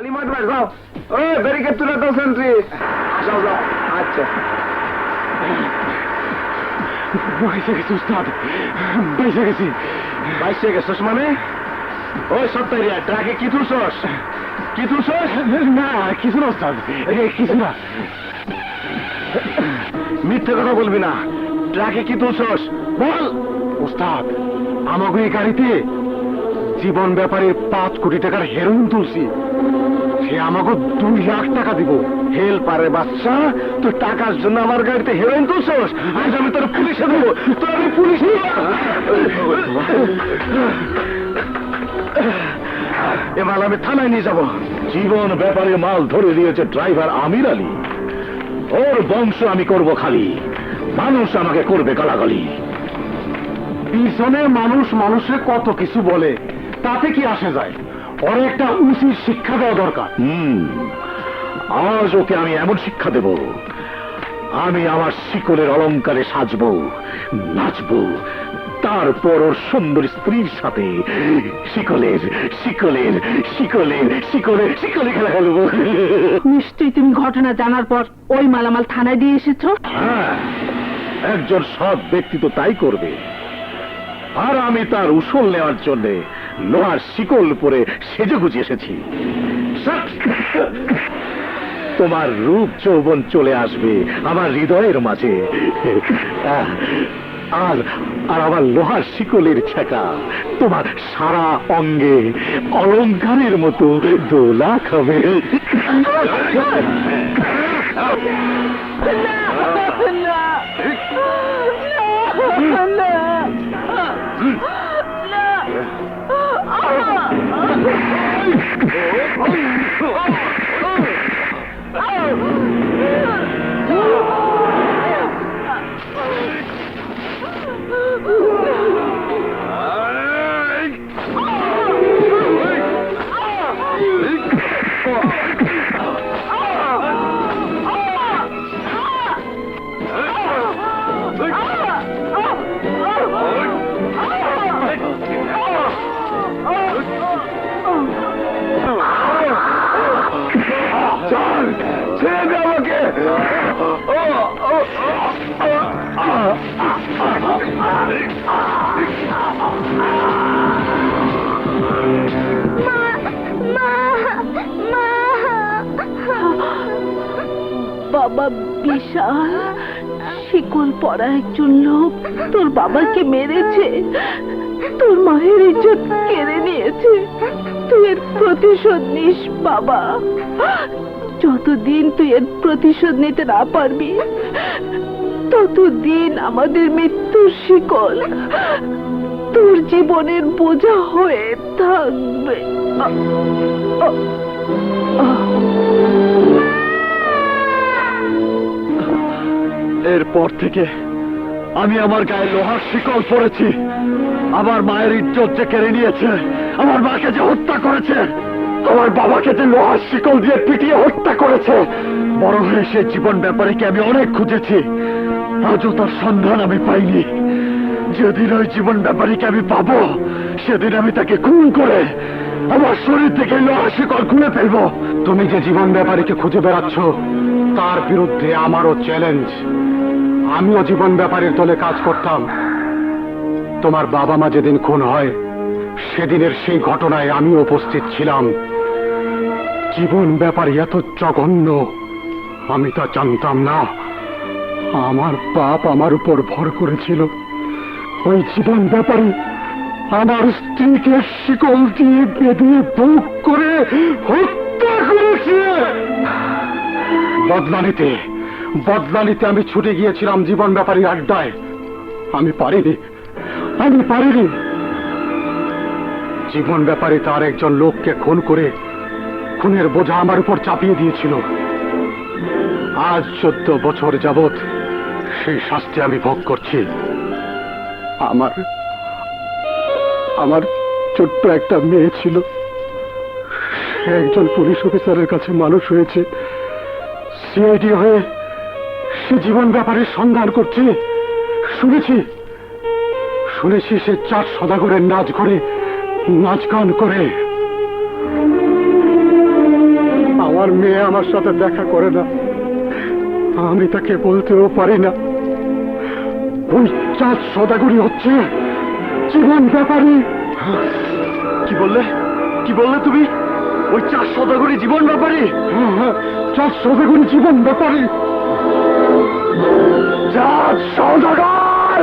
আলিমাট ভাই যাও, ওই ব্যারিকেড তুলে দাও সেন্ট্রি। যাও যাও। আচ্ছা বাইসে গেছি উস্তাদ, বাইসে গেছি। বাইসে গেছস মানে? ওই সত্তরিয়া ট্রাকে কি তুলছস? কি তুলছস? না কিছু না উস্তাদ, কিছু না। মিথ্যে কথা বলবি না। ট্রাকে কি তুলছস বল। উস্তাদ, আমাকে এই গাড়িতে জীবন ব্যাপারে 5 কোটি টাকার হেরোইন তুলছি। সে আমাকে 2 লাখ টাকা দিব। হেল পারে বাচ্চা, তুই টাকার জন্য আমার গাড়িতে হেরোইন তুলছস? আজ আমি তোর পুলিশে দেবো। তোর আমি পুলিশে এ মাল আমি থানায় নিয়ে যাবো। জীবন ব্যাপারে মাল ধরে দিয়েছে ড্রাইভার আমির আলী। ওর বংশ আমি করব খালি, মানুষ আমাকে করবে গালাগালি। পিছনে মানুষ মানুষে কত কিছু বলে, তাতে কি আসে যায়? ওর একটা উচিত শিক্ষা দেওয়া দরকার। আজ ওকে আমি এমন শিক্ষা দেব, আমি আমার শিকলের অলংকারে সাজবো, নাচবো, তারপর ওর সুন্দর স্ত্রীর সাথে শিকলের শিকলের শিকলের শিকলের শিকলে খেলা খেলবো। নিশ্চয়ই তুমি ঘটনা জানার পর ওই মালামাল থানায় দিয়ে এসেছো। হ্যাঁ, একজন সৎ ব্যক্তি তো তাই করবে। আর আমি তার উসল নেওয়ার জন্য লোহার শিকল পরে সেজে গুজে এসেছি। তোমার রূপ যৌবন চলে আসবে আমার হৃদয়ের মাঝে, আর আর আমার লোহার শিকলের ছেঁকা তোমার সারা অঙ্গে অলংকারের মতো দোলা খাবে। ছেড়ে দে আমাকে। বাবা, বিশাল শিকল পরা একজন লোক তোর বাবাকে মেরেছে, তোর মায়ের ইজ্জত কেড়ে নিয়েছে। তুই এর প্রতিশোধ নিস বাবা। যতদিন তুই এর প্রতিশোধ নিতে না পারবি, ততদিন আমাদের মৃত্যুর শিকল তোর জীবনের বোঝা হয়ে থাকবে। এরপর থেকে আমি আমার গায়ে লোহার শিকল পরেছি। আমার মায়ের ইজ্জত যে কেড়ে নিয়েছে, আমার মাকে যে হত্যা করেছে, আমার বাবাকে যে লোহার শিকল দিয়ে পিটিয়ে হত্যা করেছে, বড় হয়ে সে জীবন ব্যাপারীকে আমি অনেক খুঁজেছি, আজও তার সন্ধান আমি পাইনি। যেদিন ওই জীবন ব্যাপারীকে আমি পাবো, সেদিন আমি তাকে খুন করে আমার শরীর থেকে লোহার শিকল খুলে ফেলবো। তুমি যে জীবন ব্যাপারীকে খুঁজে বেড়াচ্ছ, তার বিরুদ্ধে আমারও চ্যালেঞ্জ। আমিও জীবন ব্যাপারীর দলে কাজ করতাম। তোমার বাবা মা যেদিন খুন হয়, সেদিনের সেই ঘটনায় আমি উপস্থিত ছিলাম। জীবন ব্যাপারী এত জঘন্য আমি তা জানতাম না। আমার বাপ আমার উপর ভর করেছিল। ওই জীবন ব্যাপারী আমার স্ত্রীকে শিকল দিয়ে বেঁধে বুক করে হত্যা করেছে। বদলা নিতে আমি ছুটে গিয়েছিলাম জীবন ব্যাপারীর আড্ডায়। আমি পারিনি। জীবন ব্যাপারী তার একজন লোককে খুন করে খুনের বোঝা আমার উপর চাপিয়ে দিয়েছিল। আজ 14 বছর যাবৎ সেই শাস্তি আমি ভোগ করছি। আমার ছোট্ট একটা মেয়ে ছিল, সে একজন পুলিশ অফিসারের কাছে মানুষ হয়েছে। সিআইডি হয়ে সে জীবন ব্যাপারের সন্ধান করছে। শুনেছি সে 4 সদাগরের নাচ গান করে। আমার মেয়ে আমার সাথে দেখা করে না, আমি তাকে বলতেও পারি না। ওই চাঁদ সদাগরি হচ্ছে জীবন ব্যাপারী। কি বললে তুমি? ওই চাঁদ সদাগরি জীবন ব্যাপারী? চাঁদ সদাগরি জীবন ব্যাপারী। চাঁদ সদাগর!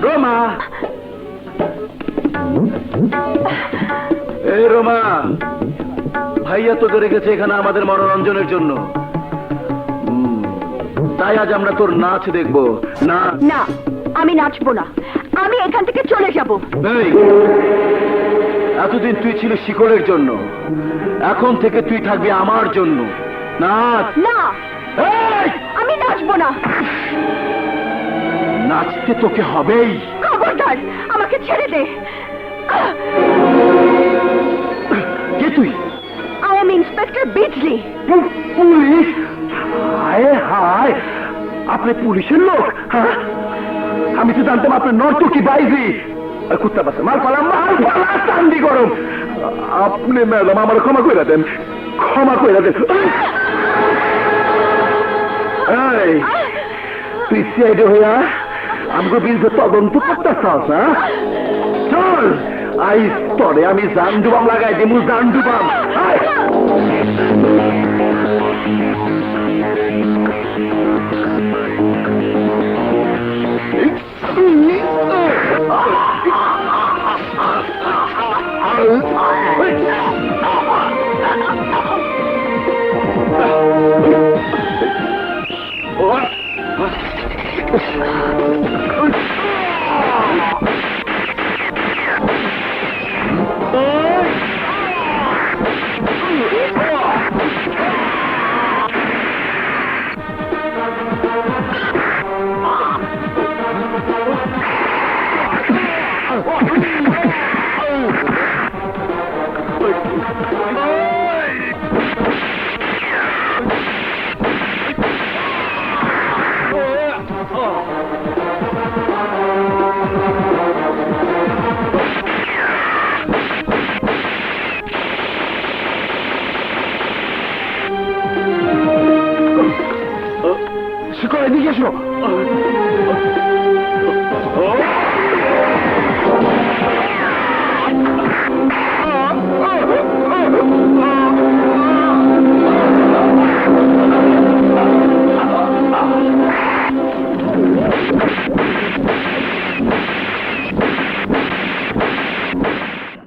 রোমা, এই রোমা, ভাইয়া তোকে রেখেছে এখানে আমাদের মনোরঞ্জনের জন্য। তাই আজ আমরা তোর নাচ দেখবো। না না, আমি নাচবো না, আমি এখান থেকে চলে যাব। এই, এতদিন তুই ছিল শিকলের জন্য, এখন থেকে তুই থাকবি আমার জন্য। নাচ। না, এই, আমি নাচবো না। নাচতে তোকে হবেই। খবরদার, আমাকে ছেড়ে দে। কে তুই? I am inspector Bijli. Police? হায় হায়, আপনি পুলিশের লোক? হ্যাঁ, আমি তো জানতাম আপনি নর্তকী বাইজি। কুত্তা বাসে মাল পালাম, মাল পালা চান্দি গরম। আপনি ম্যাডাম আমার ক্ষমা করে দেন, ক্ষমা করে দেন। এই, তুই সিআইডি হইয়া আমাকে বিরুদ্ধে তদন্ত করতেছস? হ্যাঁ, চল আই স্তরে আমি জান ডুবাম লাগাই দিমু, জান ডুবাম। শিকল, এদিকে এসো।